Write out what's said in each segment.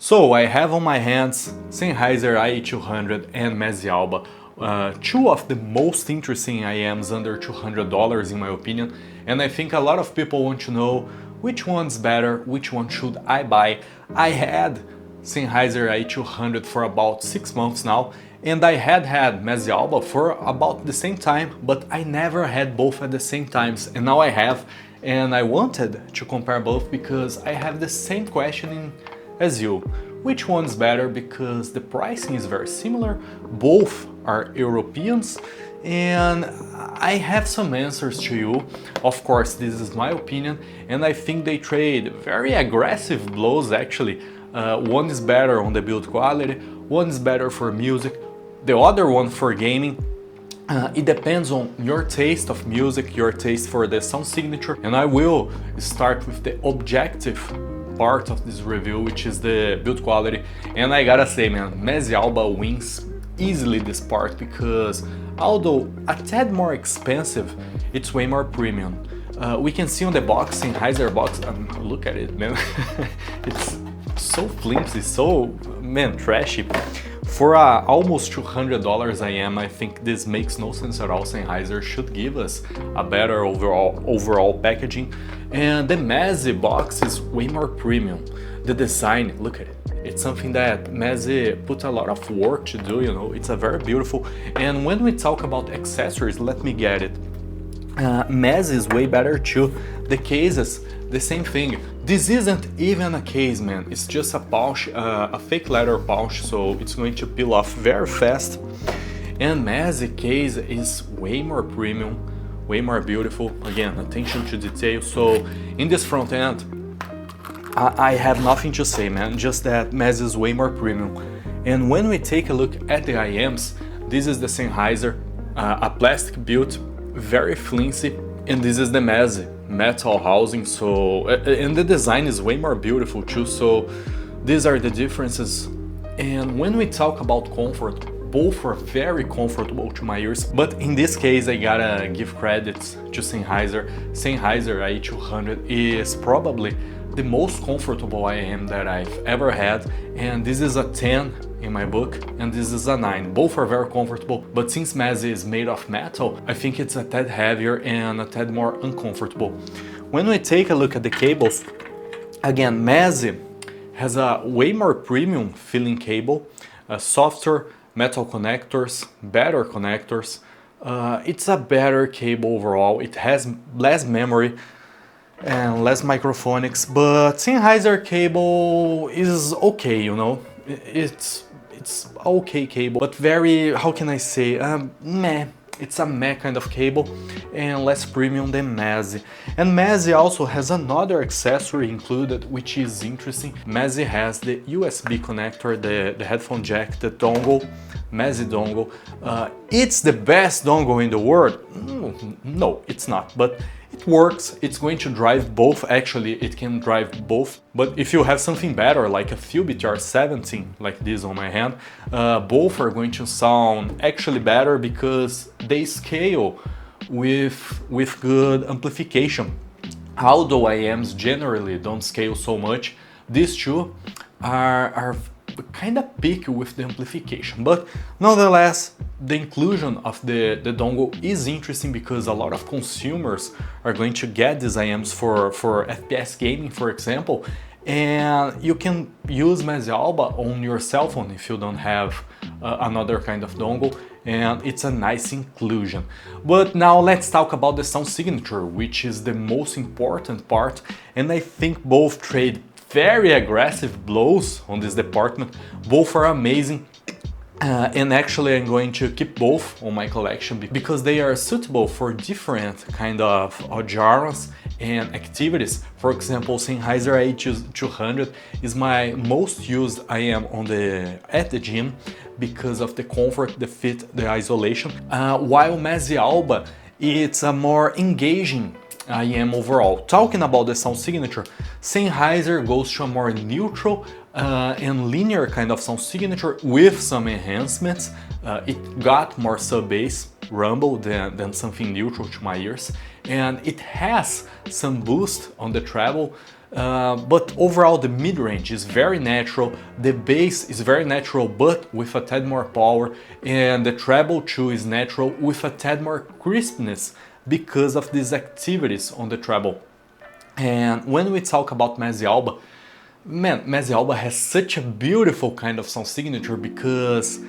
So I have on my hands Sennheiser IE200 and Meze Alba, two of the most interesting IEMs under $200 in my opinion, and I think a lot of people want to know which one's better, which one should I buy. I had Sennheiser IE200 for about 6 months now, and I had Meze Alba for about the same time, but I never had both at the same times, and now I have, and I wanted to compare both because I have the same questioning as you. Which one's better, because the pricing is very similar, both are Europeans, and I have some answers to you. Of course, this is my opinion, and I think they trade very aggressive blows actually. One is better on the build quality, one is better for music, the other one for gaming. It depends on your taste of music, your taste for the sound signature, and I will start with the objective part of this review, which is the build quality. And I gotta say, man, Meze Alba wins easily this part because although a tad more expensive, it's way more premium. We can see on the box, Sennheiser box, look at it, man. It's so flimsy, so, man, trashy. For almost $200 IM, I think this makes no sense at all. Sennheiser should give us a better overall packaging. And the Meze box is way more premium. The design, look at it. It's something that Meze put a lot of work to do, you know. It's a very beautiful. And when we talk about accessories, let me get it. Meze is way better too. The cases, the same thing. This isn't even a case, man. It's just a pouch, a fake leather pouch, so it's going to peel off very fast. And Meze case is way more premium, way more beautiful. Again, attention to detail. So in this front end, I have nothing to say, man. Just that Meze is way more premium. And when we take a look at the IEMs, this is the Sennheiser, a plastic built, very flimsy, and this is the Meze metal housing. So and the design is way more beautiful too. So these are the differences. And when we talk about comfort, both are very comfortable to my ears, but in this case I gotta give credits to Sennheiser. Sennheiser IE200 is probably the most comfortable IEM that I've ever had, and this is a 10 in my book, and this is a 9. Both are very comfortable, but since Meze is made of metal, I think it's a tad heavier and a tad more uncomfortable. When we take a look at the cables, again, Meze has a way more premium feeling cable, softer metal connectors, better connectors. It's a better cable overall. It has less memory and less microphonics, but Sennheiser cable is okay, you know. It's okay cable, but very, how can I say, meh. It's a meh kind of cable and less premium than Meze. And Meze also has another accessory included, which is interesting. Meze has the USB connector, the headphone jack, the dongle, Meze dongle. It's the best dongle in the world? No, it's not, but it works. It's going to drive both. Actually, it can drive both. But if you have something better, like a Philby TR-17, like this on my hand, both are going to sound actually better because they scale with good amplification. Although IEMs generally don't scale so much, these two are kind of picky with the amplification. But nonetheless, the inclusion of the dongle is interesting because a lot of consumers are going to get these IEMs for FPS gaming, for example, and you can use Meze Alba on your cell phone if you don't have another kind of dongle, and it's a nice inclusion. But now let's talk about the sound signature, which is the most important part, and I think both trade very aggressive blows on this department. Both are amazing. And actually I'm going to keep both on my collection because they are suitable for different kind of genres and activities. For example, Sennheiser IE200 is my most used IEM at the gym because of the comfort, the fit, the isolation, while Meze Alba, it's a more engaging IEM overall. Talking about the sound signature, Sennheiser goes to a more neutral and linear kind of sound signature with some enhancements. It got more sub-bass rumble than something neutral to my ears, and it has some boost on the treble. But overall the mid-range is very natural, the bass is very natural but with a tad more power, and the treble too is natural with a tad more crispness because of these activities on the treble. And when we talk about Meze Alba, man, Meze Alba has such a beautiful kind of sound signature because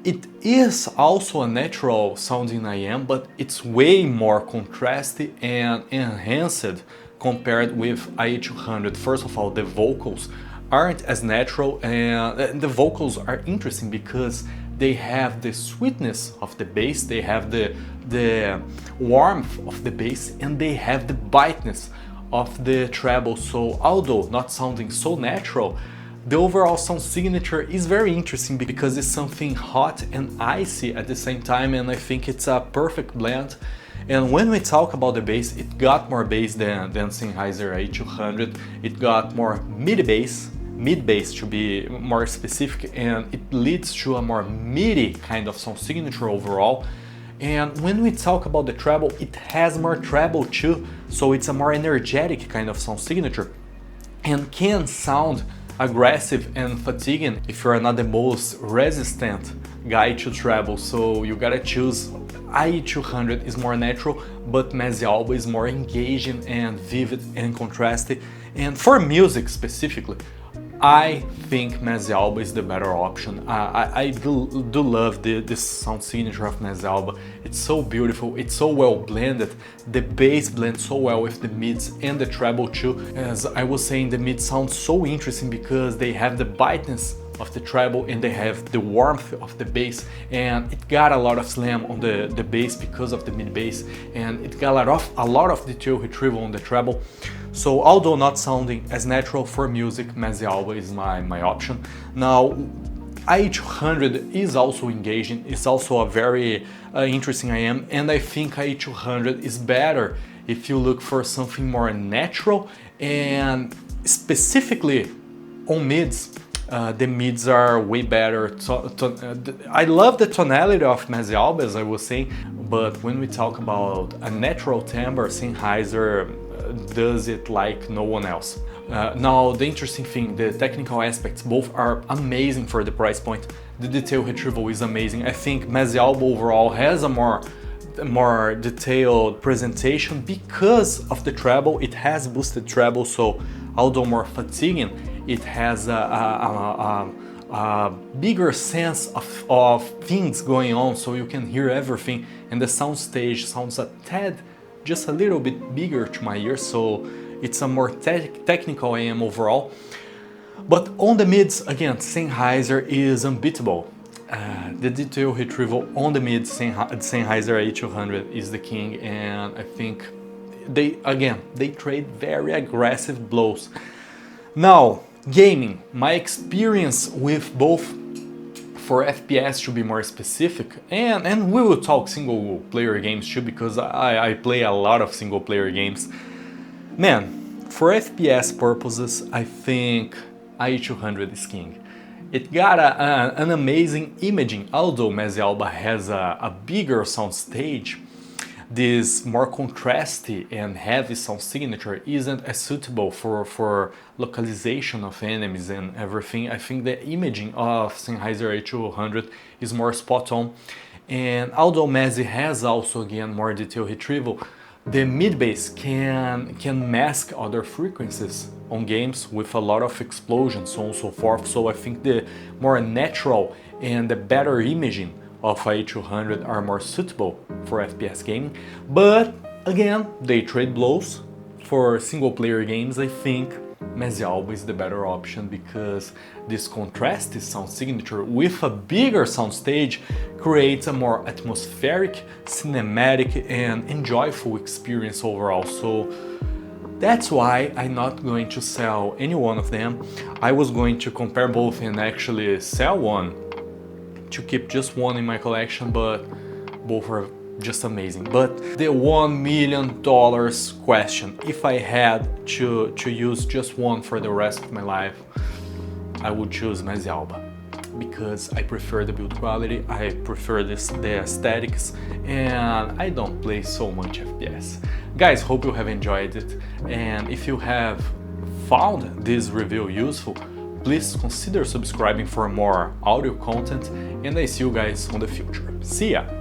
it is also a natural sounding IM, but it's way more contrasty and enhanced compared with IE200. First of all, the vocals aren't as natural, and the vocals are interesting because they have the sweetness of the bass, they have the warmth of the bass, and they have the biteness of the treble. So although not sounding so natural, the overall sound signature is very interesting because it's something hot and icy at the same time, and I think it's a perfect blend. And when we talk about the bass, it got more bass than Sennheiser IE200. It got more mid bass to be more specific, and it leads to a more midi kind of sound signature overall. And when we talk about the treble, it has more treble too, so it's a more energetic kind of sound signature and can sound aggressive and fatiguing if you're not the most resistant guy to treble. So you gotta choose. IE200 is more natural, but Meze Alba is more engaging and vivid and contrasty. And for music specifically, I think Meze Alba is the better option. I do love this sound signature of Meze Alba. It's so beautiful, it's so well blended. The bass blends so well with the mids and the treble too. As I was saying, the mids sound so interesting because they have the biteness of the treble and they have the warmth of the bass, and it got a lot of slam on the bass because of the mid bass, and it got a lot of detail retrieval on the treble. So although not sounding as natural for music, Meze Alba is my option. Now IE200 is also engaging, it's also a very interesting IM, and I think IE200 is better if you look for something more natural, and specifically on mids. The mids are way better. I love the tonality of Meze Alba, as I was saying, but when we talk about a natural timbre, Sennheiser does it like no one else. Now, the interesting thing, the technical aspects, both are amazing for the price point. The detail retrieval is amazing. I think Meze Alba overall has a more detailed presentation because of the treble. It has boosted treble, so although more fatiguing, it has a bigger sense of things going on, so you can hear everything, and the sound stage sounds a tad, just a little bit bigger to my ear, so it's a more technical IM overall. But on the mids, again, Sennheiser is unbeatable. The detail retrieval on the mids, Sennheiser IE200 is the king, and I think they trade very aggressive blows. Now, gaming, my experience with both, for FPS to be more specific, and we will talk single player games too, because I play a lot of single player games. Man, for FPS purposes, I think IE200 is king. It got an amazing imaging, although Meze Alba has a bigger sound stage. This more contrasty and heavy sound signature isn't as suitable for localization of enemies and everything. I think the imaging of Sennheiser IE200 is more spot on. And although Meze has also again more detail retrieval, the mid bass can mask other frequencies on games with a lot of explosions, so on and so forth. So I think the more natural and the better imaging of IE200 are more suitable for FPS gaming. But again, they trade blows. For single player games, I think Meze Alba is the better option because this contrasty sound signature with a bigger sound stage creates a more atmospheric, cinematic and enjoyable experience overall. So that's why I'm not going to sell any one of them. I was going to compare both and actually sell one to keep just one in my collection, but both are just amazing. But the $1 million question, if I had to use just one for the rest of my life, I would choose Meze Alba because I prefer the build quality, I prefer the aesthetics, and I don't play so much FPS. Guys, hope you have enjoyed it, and if you have found this review useful, please consider subscribing for more audio content, and I see you guys on the future. See ya!